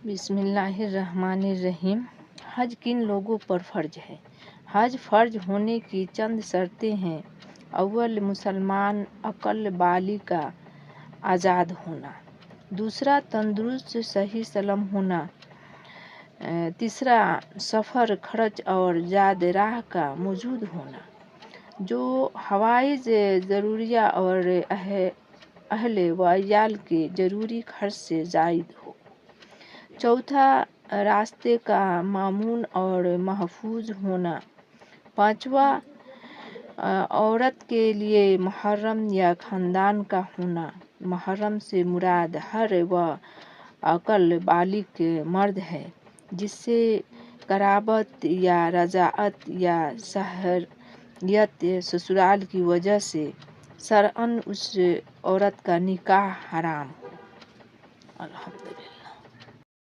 بسم اللہ الرحمن الرحیم۔ حج کن لوگوں پر فرض ہے؟ حج فرض ہونے کی چند شرطیں ہیں۔ اول، مسلمان عقل بالغ کا آزاد ہونا۔ دوسرا، تندرست صحیح سلم ہونا۔ تیسرا، سفر خرچ اور زاد راہ کا موجود ہونا جو حوائج ضروریہ اور اہل و عیال کے ضروری خرچ سے زائد ہو۔ چوتھا، راستے کا مامون اور محفوظ ہونا۔ پانچواں، عورت کے لیے محرم یا خاندان کا ہونا۔ محرم سے مراد ہر وہ عقل بالغ مرد ہے جس سے قرابت یا رضاعت یا شہریت سسرال کی وجہ سے شرعاً اس عورت کا نکاح حرام ہو۔